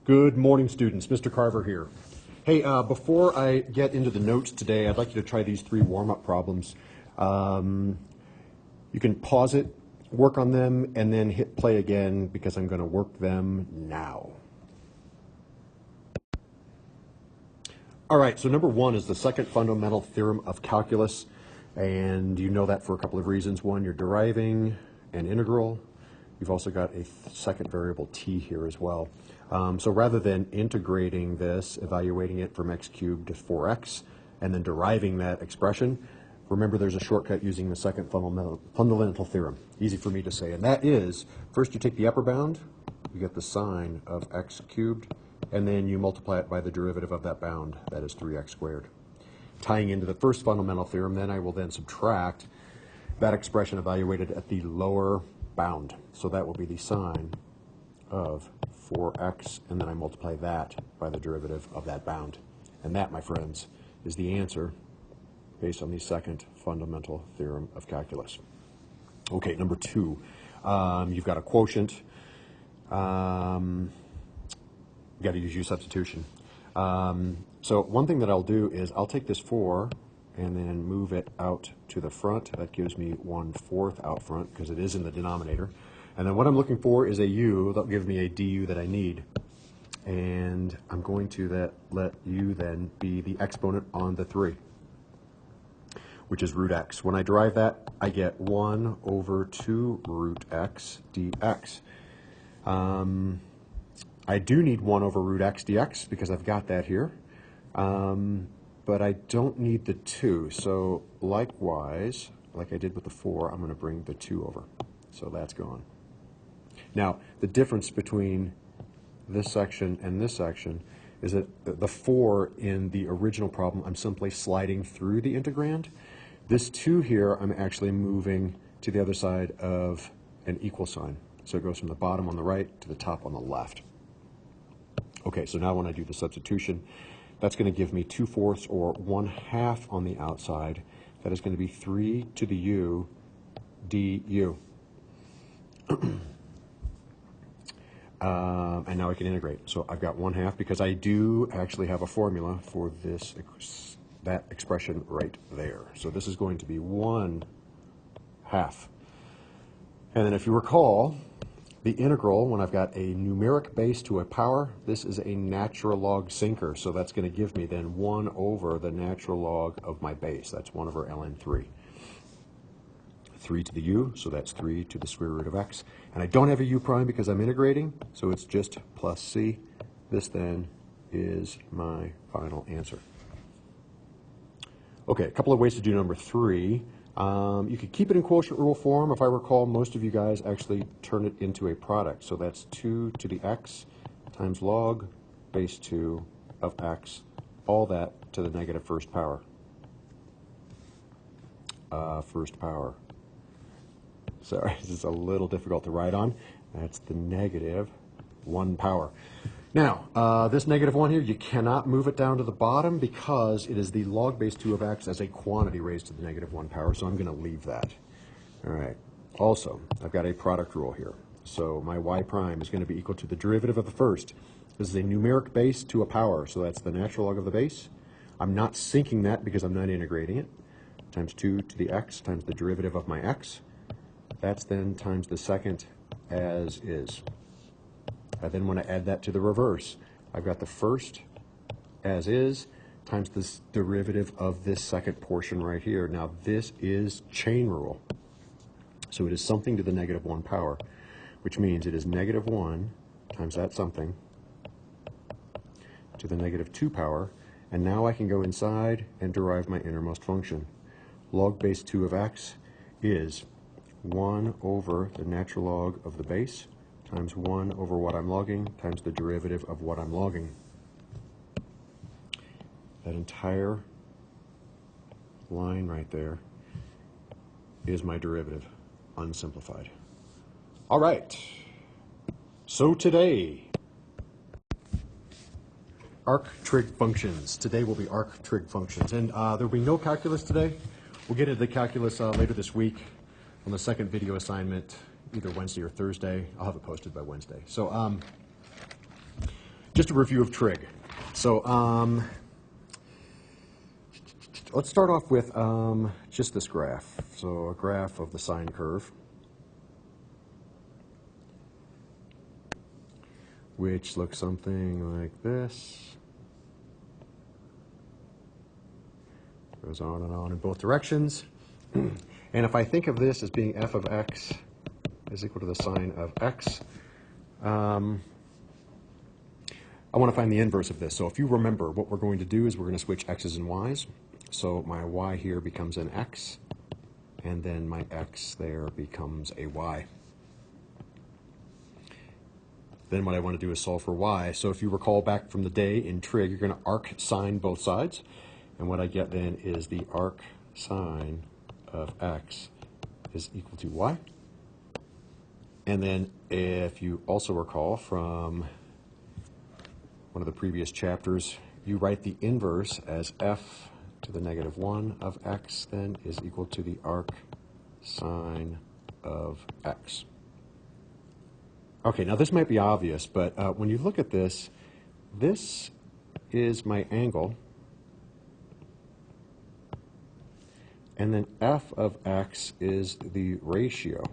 Good morning, students. Mr. Carver here. Hey, before I get into the notes today, I'd like you to try these 3 warm-up problems. You can pause it, work on them, and then hit play again because I'm going to work them now. All right, so number 1 is the second fundamental theorem of calculus, and you know that for a couple of reasons. One, you're deriving an integral. You've also got a second variable t here as well. So rather than integrating this, evaluating it from x cubed to 4x, and then deriving that expression, remember there's a shortcut using the second fundamental theorem. Easy for me to say, and that is, first you take the upper bound, you get the sine of x cubed, and then you multiply it by the derivative of that bound, that is 3x squared. Tying into the first fundamental theorem, then I will then subtract that expression evaluated at the lower bound. So that will be the sine of 4x, and then I multiply that by the derivative of that bound. And that, my friends, is the answer based on the second fundamental theorem of calculus. Okay, number 2, you've got a quotient. You've got to use substitution. So one thing that I'll do is I'll take this 4 and then move it out to the front. That gives me 1/4 out front because it is in the denominator. And then what I'm looking for is a u. That'll give me a du that I need. And I'm going to let u then be the exponent on the 3, which is root x. When I derive that, I get 1 over 2 root x dx. I do need 1 over root x dx because I've got that here. But I don't need the 2. So likewise, like I did with the 4, I'm going to bring the 2 over. So that's gone. Now, the difference between this section and this section is that the 4 in the original problem, I'm simply sliding through the integrand. This 2 here, I'm actually moving to the other side of an equal sign. So it goes from the bottom on the right to the top on the left. Okay, so now when I do the substitution, that's going to give me 2/4 or 1/2 on the outside. That is going to be 3 to the u du. And now I can integrate. So I've got 1/2 because I do actually have a formula for that expression right there. So this is going to be 1/2. And then if you recall, the integral, when I've got a numeric base to a power, this is a natural log sinker. So that's going to give me then 1 over the natural log of my base. That's 1 over ln 3. 3 to the u, so that's 3 to the square root of x. And I don't have a u prime because I'm integrating, so it's just plus c. This then is my final answer. Okay, a couple of ways to do number 3. You could keep it in quotient rule form. If I recall, most of you guys actually turn it into a product. So that's 2 to the x times log base 2 of x, all that to the negative first power. First power. Sorry, this is a little difficult to write on. That's the negative 1 power. Now, this negative 1 here, you cannot move it down to the bottom because it is the log base 2 of x as a quantity raised to the negative 1 power, so I'm going to leave that. All right. Also, I've got a product rule here. So my y prime is going to be equal to the derivative of the first. This is a numeric base to a power, so that's the natural log of the base. I'm not sinking that because I'm not integrating it. Times 2 to the x times the derivative of my x. That's then times the second as is. I then want to add that to the reverse. I've got the first as is times this derivative of this second portion right here. Now this is chain rule. So it is something to the negative 1 power, which means it is negative 1 times that something to the negative 2 power. And now I can go inside and derive my innermost function. Log base 2 of x is 1 over the natural log of the base times 1 over what I'm logging times the derivative of what I'm logging. That entire line right there is my derivative, unsimplified. All right. So today, arc trig functions. Today will be arc trig functions. And there will be no calculus today. We'll get into the calculus later this week on the second video assignment, either Wednesday or Thursday. I'll have it posted by Wednesday. So just a review of trig. So let's start off with just this graph. So a graph of the sine curve, which looks something like this. Goes on and on in both directions. And if I think of this as being f of x is equal to the sine of x, I want to find the inverse of this. So if you remember, what we're going to do is we're going to switch x's and y's. So my y here becomes an x, and then my x there becomes a y. Then what I want to do is solve for y. So if you recall back from the day in trig, you're going to arc sine both sides. And what I get then is the arc sine of x is equal to y. And then if you also recall from one of the previous chapters, you write the inverse as f to the negative 1 of x then is equal to the arc sine of x. Okay, now this might be obvious, but when you look at this, this is my angle, and then f of x is the ratio.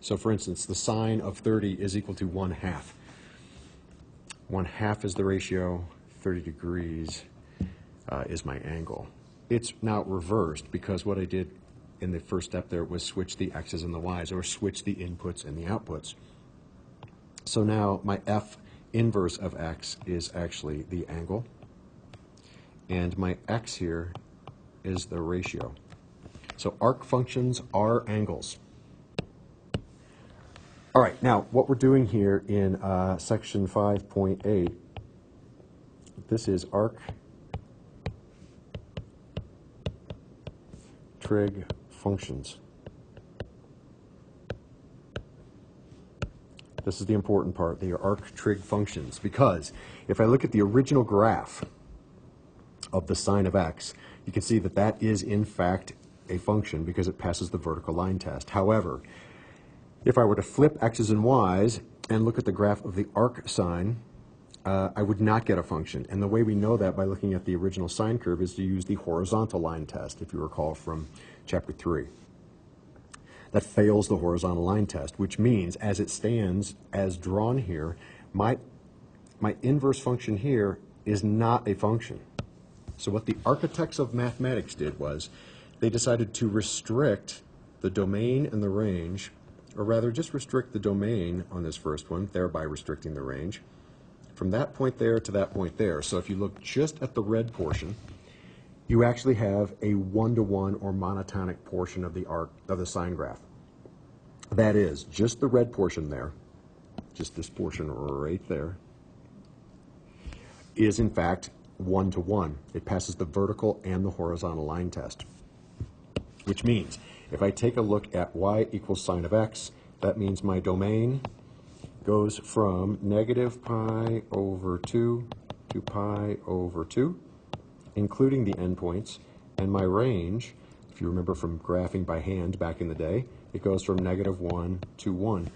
So for instance, the sine of 30 is equal to 1/2. 1/2 is the ratio, 30 degrees is my angle. It's now reversed because what I did in the first step there was switch the x's and the y's, or switch the inputs and the outputs. So now my f inverse of x is actually the angle, and my x here is the ratio. So arc functions are angles. All right, now what we're doing here in section 5.8, this is arc trig functions. This is the important part. They are arc trig functions, because if I look at the original graph of the sine of x, you can see that that is in fact a function because it passes the vertical line test. However, if I were to flip x's and y's and look at the graph of the arc sine, I would not get a function. And the way we know that by looking at the original sine curve is to use the horizontal line test, if you recall from chapter 3. That fails the horizontal line test, which means as it stands, as drawn here, my inverse function here is not a function. So what the architects of mathematics did was they decided to restrict the domain and the range, or rather just restrict the domain on this first one, thereby restricting the range, from that point there to that point there. So if you look just at the red portion, you actually have a one-to-one or monotonic portion of the arc of the sine graph. That is, just the red portion there, just this portion right there, is in fact one-to-one. It passes the vertical and the horizontal line test, which means if I take a look at y equals sine of x, that means my domain goes from negative pi over 2 to pi over 2, including the endpoints, and my range, if you remember from graphing by hand back in the day, it goes from negative 1 to 1.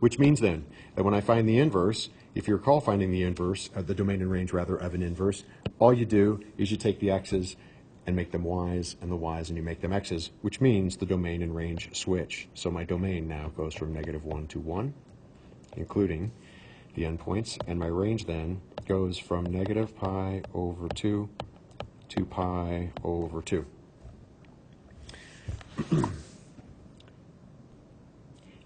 Which means then that when I find the inverse, if you recall finding the inverse, the domain and range rather of an inverse, all you do is you take the x's and make them y's, and the y's and you make them x's, which means the domain and range switch. So my domain now goes from negative 1 to 1, including the endpoints, and my range then goes from negative pi over 2 to pi over 2.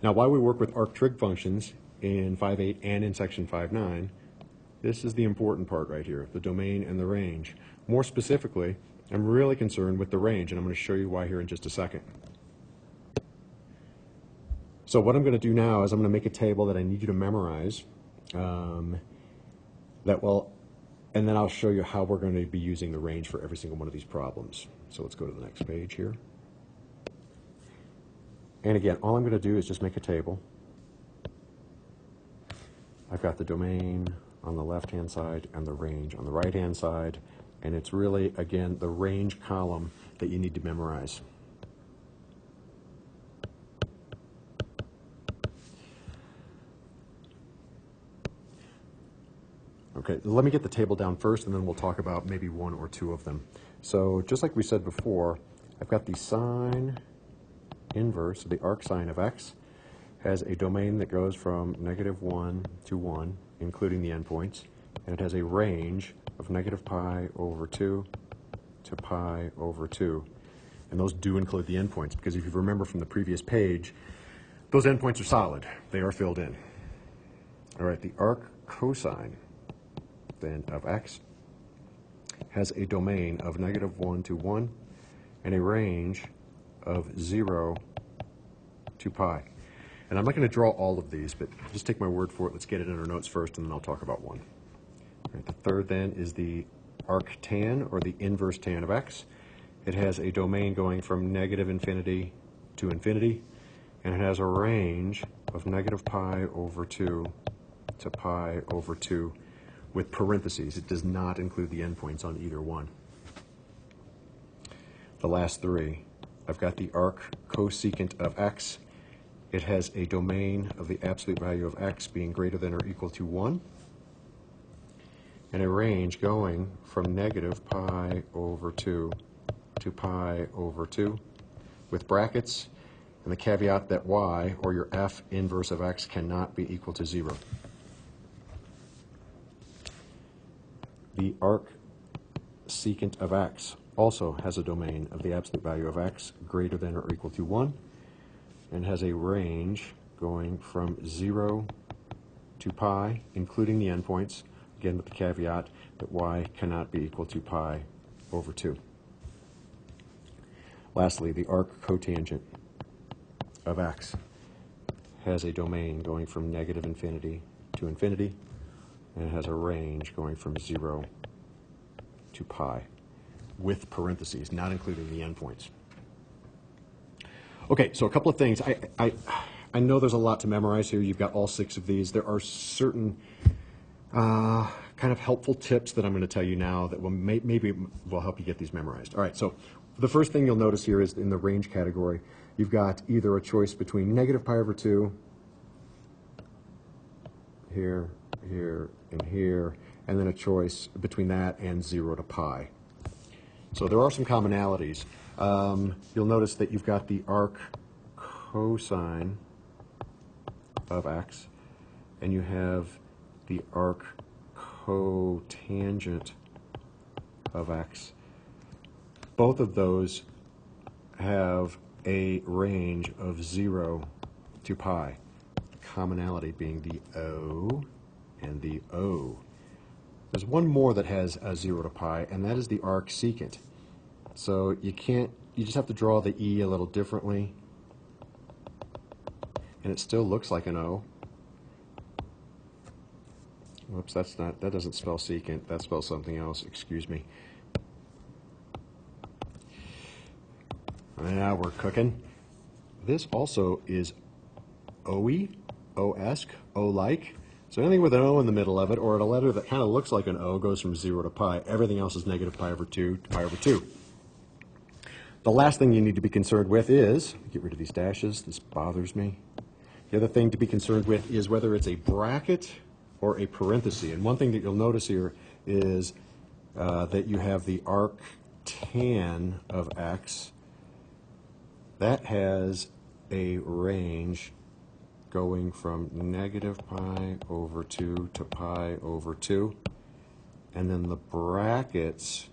Now, while we work with arc trig functions in 5.8 and in section 5.9, this is the important part right here, the domain and the range. More specifically, I'm really concerned with the range, and I'm going to show you why here in just a second. So what I'm going to do now is I'm going to make a table that I need you to memorize, and then I'll show you how we're going to be using the range for every single one of these problems. So let's go to the next page here. And again, all I'm going to do is just make a table. I've got the domain on the left-hand side and the range on the right-hand side. And it's really, again, the range column that you need to memorize. Okay, let me get the table down first, and then we'll talk about maybe one or two of them. So just like we said before, I've got the sine inverse, the arc sine of x, has a domain that goes from -1 to 1, including the endpoints, and it has a range of -pi/2 to pi/2. And those do include the endpoints, because if you remember from the previous page, those endpoints are solid. They are filled in. All right, the arc cosine then of x has a domain of -1 to 1 and a range of 0 to pi. And I'm not going to draw all of these, but just take my word for it. Let's get it in our notes first, and then I'll talk about one. All right, the third then is the arc tan, or the inverse tan of x. It has a domain going from -infinity to infinity, and it has a range of -pi/2 to pi/2 with parentheses. It does not include the endpoints on either one. The last three, I've got the arc cosecant of x. It has a domain of the absolute value of x being greater than or equal to 1, and a range going from -pi/2 to pi/2 with brackets, and the caveat that y, or your f inverse of x, cannot be equal to 0. The arc secant of x also has a domain of the absolute value of x greater than or equal to 1, and has a range going from 0 to pi, including the endpoints, again with the caveat that y cannot be equal to pi/2. Lastly, the arc cotangent of x has a domain going from -infinity to infinity, and it has a range going from 0 to pi, with parentheses, not including the endpoints. Okay, so a couple of things. I know there's a lot to memorize here. You've got all 6 of these. There are certain kind of helpful tips that I'm going to tell you now that will maybe will help you get these memorized. All right, so the first thing you'll notice here is in the range category, you've got either a choice between -pi/2, here, here, and here, and then a choice between that and 0 to pi. So there are some commonalities. You'll notice that you've got the arc cosine of x, and you have the arc cotangent of x. Both of those have a range of 0 to pi, the commonality being the O and the O. There's one more that has a 0 to pi, and that is the arc secant. So you just have to draw the E a little differently, and it still looks like an O. Whoops, that doesn't spell secant, that spells something else, excuse me. Now we're cooking. This also is OE, O-esque, O-like. So anything with an O in the middle of it, or a letter that kind of looks like an O, goes from 0 to pi. Everything else is -pi/2 to pi/2. The last thing you need to be concerned with is, get rid of these dashes, this bothers me. The other thing to be concerned with is whether it's a bracket or a parenthesis. And one thing that you'll notice here is that you have the arc tan of x. That has a range going from -pi/2 to pi/2. And then the brackets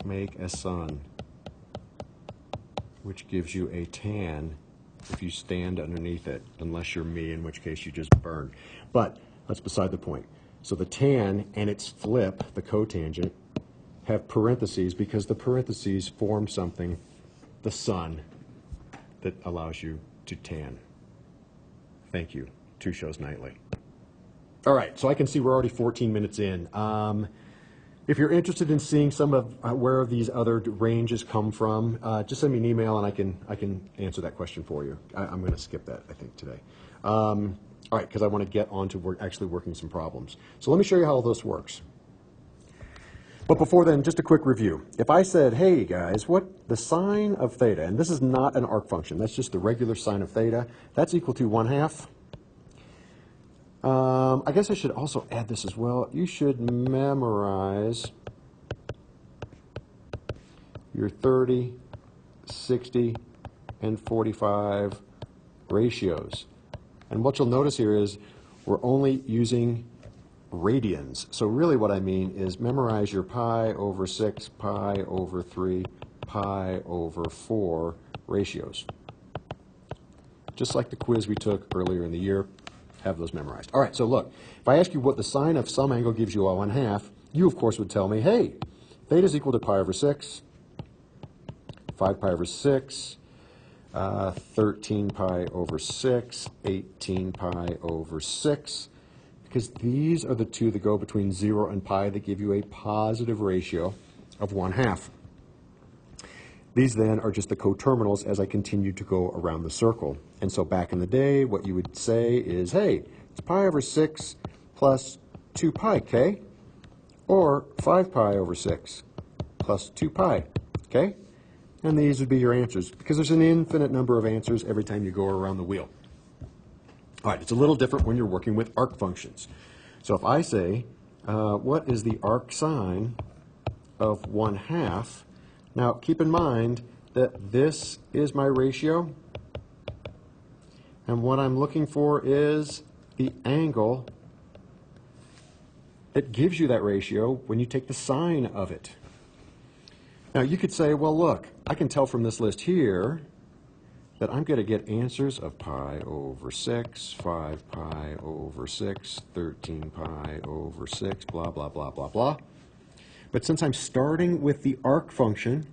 make a sun, which gives you a tan if you stand underneath it, unless you're me, in which case you just burn. But that's beside the point. So the tan and its flip, the cotangent, have parentheses because the parentheses form something, the sun, that allows you to tan. Thank you. 2 shows nightly. All right, so I can see we're already 14 minutes in. If you're interested in seeing some of where these other ranges come from, just send me an email and I can answer that question for you. I'm going to skip that, I think, today. All right, because I want to get on to actually working some problems. So let me show you how all this works. But before then, just a quick review. If I said, hey guys, what the sine of theta, and this is not an arc function, that's just the regular sine of theta, that's equal to 1/2 I guess I should also add this as well. You should memorize your 30, 60, and 45 ratios. And what you'll notice here is we're only using radians. So really what I mean is memorize your pi over 6, pi over 3, pi over 4 ratios. Just like the quiz we took earlier in the year, have those memorized. All right, so look, if I ask you what the sine of some angle gives you a 1/2, you of course would tell me, hey, theta is equal to pi over 6, 5 pi over 6, 13 pi over 6, 18 pi over 6, because these are the two that go between 0 and pi that give you a positive ratio of 1/2. These then are just the coterminals as I continue to go around the circle. And so back in the day, what you would say is, hey, it's pi over 6 plus 2 pi, okay? Or 5 pi over 6 plus 2 pi, okay? And these would be your answers, because there's an infinite number of answers every time you go around the wheel. All right, it's a little different when you're working with arc functions. So if I say, what is the arc sine of 1/2? Now, keep in mind that this is my ratio, and what I'm looking for is the angle that gives you that ratio when you take the sine of it. Now, you could say, well, look, I can tell from this list here that I'm going to get answers of pi over 6, 5 pi over 6, 13 pi over 6, blah, blah, blah, blah, blah. But since I'm starting with the arc function,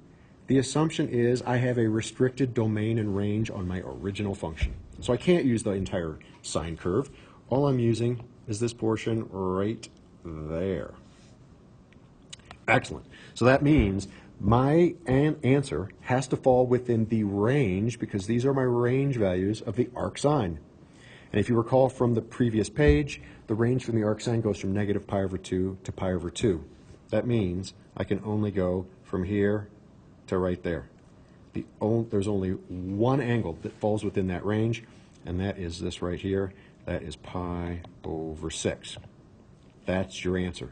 the assumption is I have a restricted domain and range on my original function. So I can't use the entire sine curve. All I'm using is this portion right there. Excellent. So that means my answer has to fall within the range, because these are my range values of the arc sine. And if you recall from the previous page, the range from the arc sine goes from negative pi over 2 to pi over 2. That means I can only go from here to right there. There's only one angle that falls within that range, and that is this right here. That is pi over 6. That's your answer.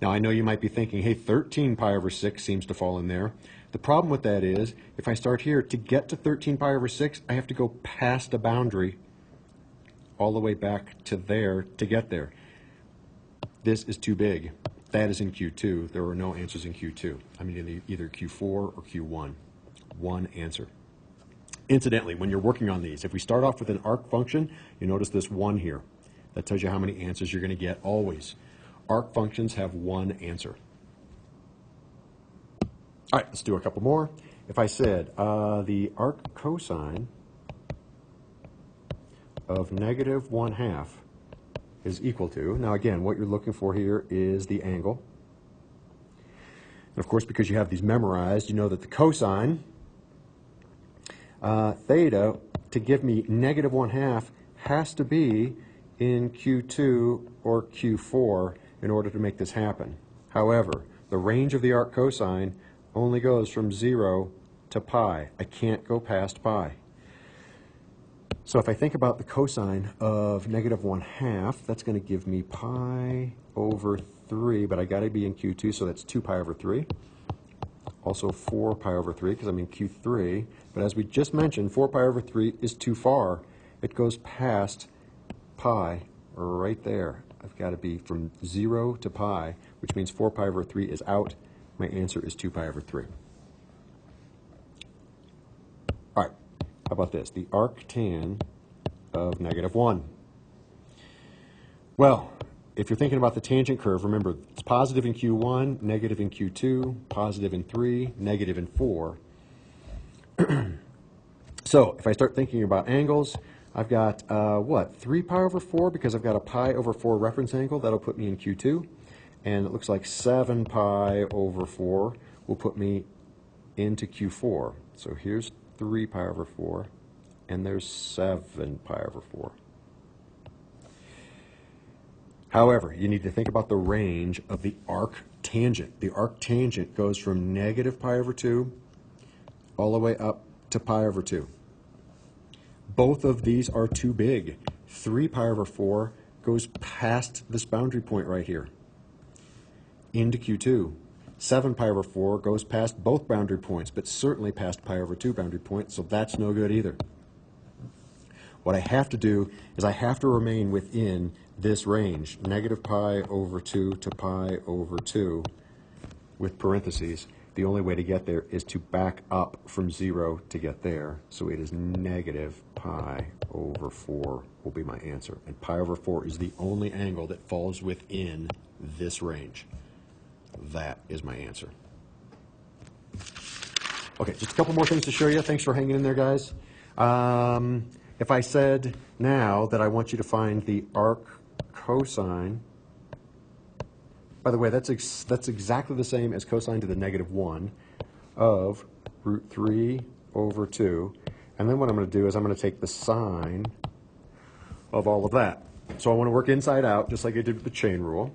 Now, I know you might be thinking, hey, 13 pi over 6 seems to fall in there. The problem with that is, if I start here, to get to 13 pi over 6, I have to go past a boundary all the way back to there to get there. This is too big. That is in Q2. There are no answers in Q2. I mean, in either Q4 or Q1. One answer. Incidentally, when you're working on these, if we start off with an arc function, you notice this 1 here. That tells you how many answers you're going to get always. Arc functions have one answer. All right, let's do a couple more. If I said the arc cosine of negative 1/2 is equal to, now again, what you're looking for here is the angle. And of course, because you have these memorized, you know that the cosine theta to give me negative 1/2 has to be in Q2 or Q4 in order to make this happen. However, the range of the arc cosine only goes from 0 to pi. I can't go past pi. So if I think about the cosine of negative 1/2, that's going to give me pi over 3, but I got to be in Q2, so that's 2 pi over 3. Also 4 pi over 3, because I'm in Q3. But as we just mentioned, 4 pi over 3 is too far. It goes past pi right there. I've got to be from 0 to pi, which means 4 pi over 3 is out. My answer is 2 pi over 3. All right, how about this? The arctan of negative 1. Well, if you're thinking about the tangent curve, remember, it's positive in Q1, negative in Q2, positive in 3, negative in 4. So if I start thinking about angles, I've got, 3 pi over 4, because I've got a pi over 4 reference angle. That'll put me in Q2. And it looks like 7 pi over 4 will put me into Q4. So here's 3 pi over 4, and there's 7 pi over 4. However, you need to think about the range of the arc tangent. The arc tangent goes from negative pi over 2 all the way up to pi over 2. Both of these are too big. 3 pi over 4 goes past this boundary point right here into Q2. 7 pi over 4 goes past both boundary points, but certainly past pi over 2 boundary points, so that's no good either. What I have to do is I have to remain within this range, negative pi over 2 to pi over 2 with parentheses. The only way to get there is to back up from 0 to get there. So it is negative pi over 4 will be my answer. And pi over 4 is the only angle that falls within this range. That is my answer. Okay, just a couple more things to show you. Thanks for hanging in there, guys. If I said now that I want you to find the arc cosine, by the way, that's exactly the same as cosine to the -1 of root 3 over 2. And then what I'm going to do is I'm going to take the sine of all of that. So I want to work inside out, just like I did with the chain rule.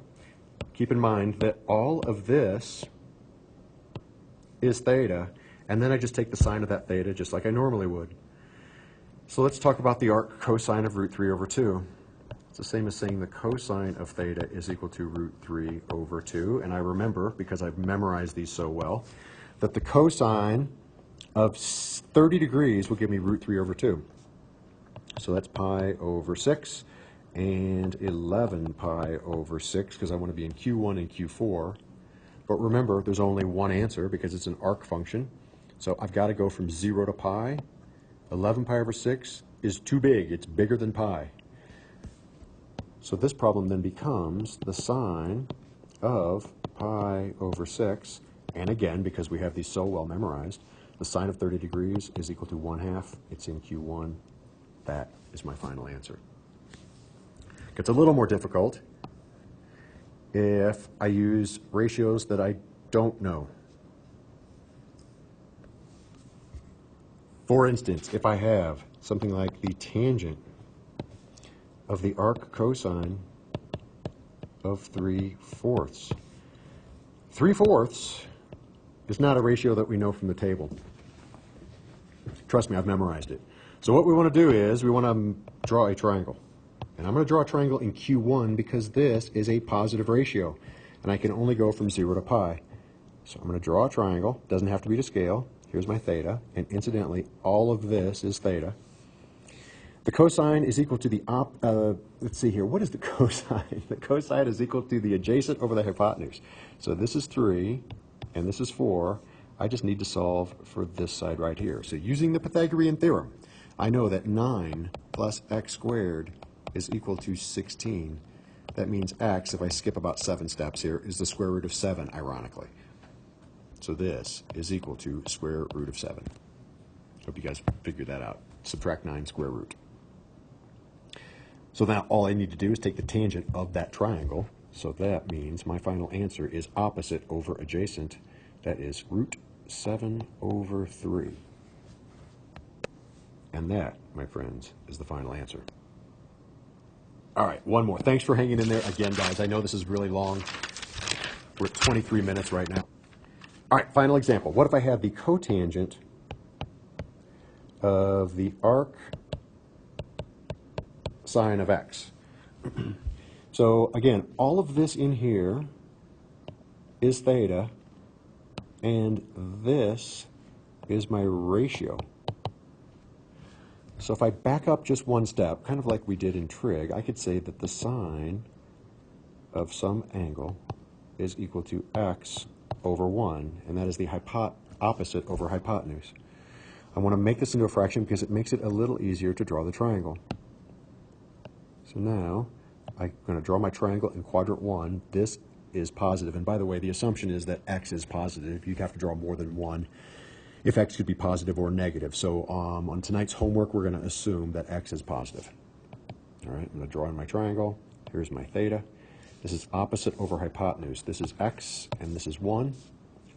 Keep in mind that all of this is theta, and then I just take the sine of that theta just like I normally would. So let's talk about the arc cosine of root 3 over 2. It's the same as saying the cosine of theta is equal to root 3 over 2. And I remember, because I've memorized these so well, that the cosine of 30 degrees will give me root 3 over 2. So that's pi over 6 and 11 pi over 6, because I want to be in Q1 and Q4. But remember, there's only one answer because it's an arc function. So I've got to go from 0 to pi. 11 pi over 6 is too big. It's bigger than pi. So this problem then becomes the sine of pi over 6. And again, because we have these so well memorized, the sine of 30 degrees is equal to 1/2. It's in Q1. That is my final answer. Gets a little more difficult if I use ratios that I don't know. For instance, if I have something like the tangent of the arc cosine of 3/4. 3/4 is not a ratio that we know from the table. Trust me, I've memorized it. So what we want to do is we want to draw a triangle. And I'm going to draw a triangle in Q1 because this is a positive ratio. And I can only go from 0 to pi. So I'm going to draw a triangle. Doesn't have to be to scale. Here's my theta. And incidentally, all of this is theta. The cosine is equal to the let's see here. What is the cosine? The cosine is equal to the adjacent over the hypotenuse. So this is 3 and this is 4. I just need to solve for this side right here. So using the Pythagorean theorem, I know that 9 plus x squared is equal to 16. That means x, if I skip about 7 steps here, is the square root of 7, ironically. So this is equal to square root of 7. Hope you guys figured that out. Subtract 9 square root. So now all I need to do is take the tangent of that triangle. So that means my final answer is opposite over adjacent. That is root 7 over 3. And that, my friends, is the final answer. All right, one more. Thanks for hanging in there again, guys. I know this is really long. We're at 23 minutes right now. All right, final example. What if I had the cotangent of the arc sine of x? So again, all of this in here is theta, and this is my ratio. So if I back up just one step, kind of like we did in trig, I could say that the sine of some angle is equal to x over 1, and that is the opposite over hypotenuse. I want to make this into a fraction because it makes it a little easier to draw the triangle. So now I'm going to draw my triangle in quadrant 1. This is positive, and by the way, the assumption is that x is positive. You'd have to draw more than one if x could be positive or negative. So on tonight's homework, we're going to assume that x is positive. All right, I'm going to draw in my triangle. Here's my theta. This is opposite over hypotenuse. This is x, and this is 1.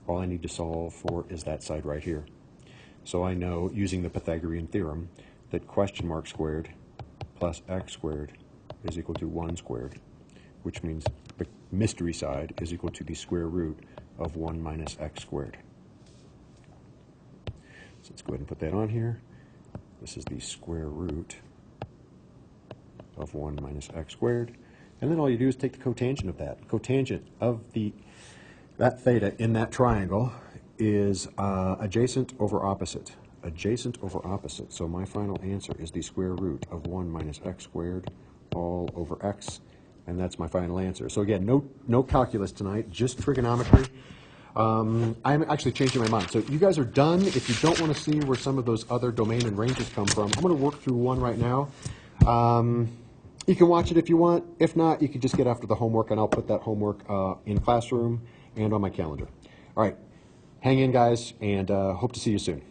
All I need to solve for is that side right here. So I know, using the Pythagorean theorem, that question mark squared plus x squared is equal to 1 squared, which means the mystery side is equal to the square root of 1 minus x squared. So let's go ahead and put that on here. This is the square root of 1 minus x squared. And then all you do is take the cotangent of that. Cotangent of that theta in that triangle is adjacent over opposite. Adjacent over opposite. So my final answer is the square root of 1 minus x squared all over x. And that's my final answer. So again, no calculus tonight, just trigonometry. I'm actually changing my mind. So you guys are done. If you don't want to see where some of those other domain and ranges come from, I'm going to work through one right now. You can watch it if you want. If not, you can just get after the homework, and I'll put that homework in Classroom and on my calendar. All right, hang in, guys, and hope to see you soon.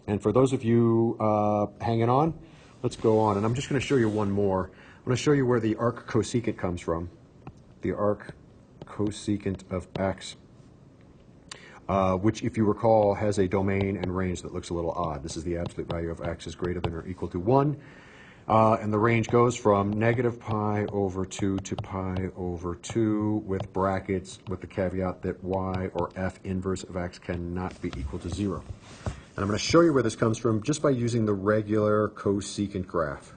And for those of you hanging on, let's go on. And I'm just going to show you one more. I'm going to show you where the arc cosecant comes from. The arc cosecant of x, which, if you recall, has a domain and range that looks a little odd. This is the absolute value of x is greater than or equal to 1. And the range goes from negative pi over 2 to pi over 2 with brackets with the caveat that y or f inverse of x cannot be equal to 0. And I'm going to show you where this comes from just by using the regular cosecant graph.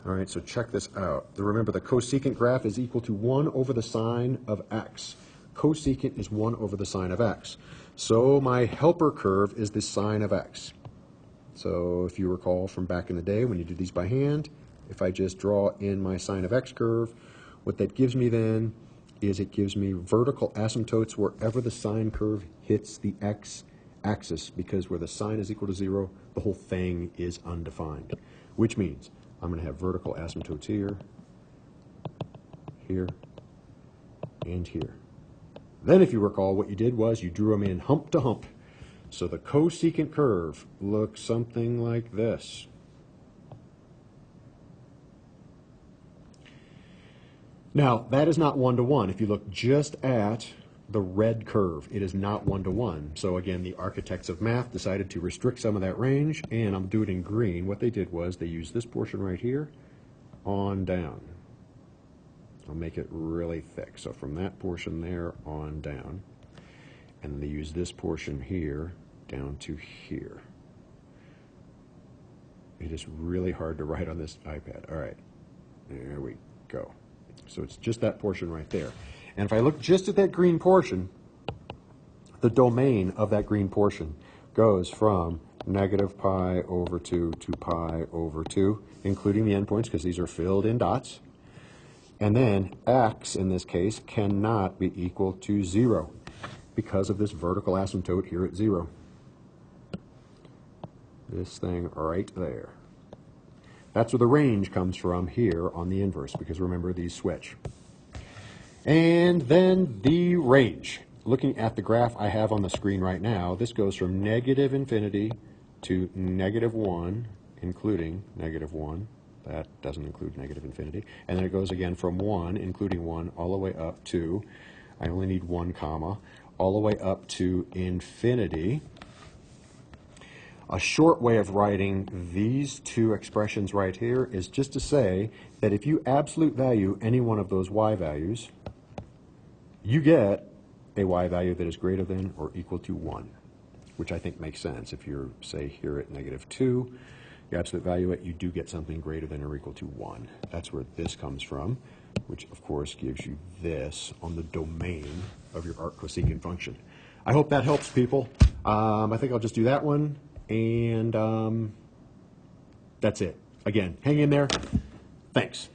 All right, so check this out. Remember, the cosecant graph is equal to 1 over the sine of x. Cosecant is 1 over the sine of x. So my helper curve is the sine of x. So if you recall from back in the day when you did these by hand, if I just draw in my sine of x curve, what that gives me then is it gives me vertical asymptotes wherever the sine curve hits the x axis, because where the sine is equal to 0, the whole thing is undefined, which means I'm going to have vertical asymptotes here, here, and here. Then if you recall, what you did was you drew them in hump to hump. So the cosecant curve looks something like this. Now, that is not 1-to-1. If you look just at the red curve, it is not 1-to-1. So again, the architects of math decided to restrict some of that range, and I'll do it in green. What they did was they used this portion right here on down. I'll make it really thick. So from that portion there on down. And they use this portion here down to here. It is really hard to write on this iPad. All right, there we go. So it's just that portion right there. And if I look just at that green portion, the domain of that green portion goes from negative pi over 2 to pi over 2, including the endpoints because these are filled in dots. And then x, in this case, cannot be equal to 0 because of this vertical asymptote here at 0. This thing right there. That's where the range comes from here on the inverse, because remember, these switch. And then the range. Looking at the graph I have on the screen right now, this goes from negative infinity to negative 1, including negative 1. That doesn't include negative infinity. And then it goes again from 1, including 1, all the way up to, I only need 1 comma, all the way up to infinity. A short way of writing these two expressions right here is just to say that if you absolute value any one of those y values, you get a y value that is greater than or equal to 1, which I think makes sense. If you're, say, here at negative 2, you absolute value it, you do get something greater than or equal to 1. That's where this comes from, which, of course, gives you this on the domain of your arc cosecant function. I hope that helps, people. I think I'll just do that one, and that's it. Again, hang in there. Thanks.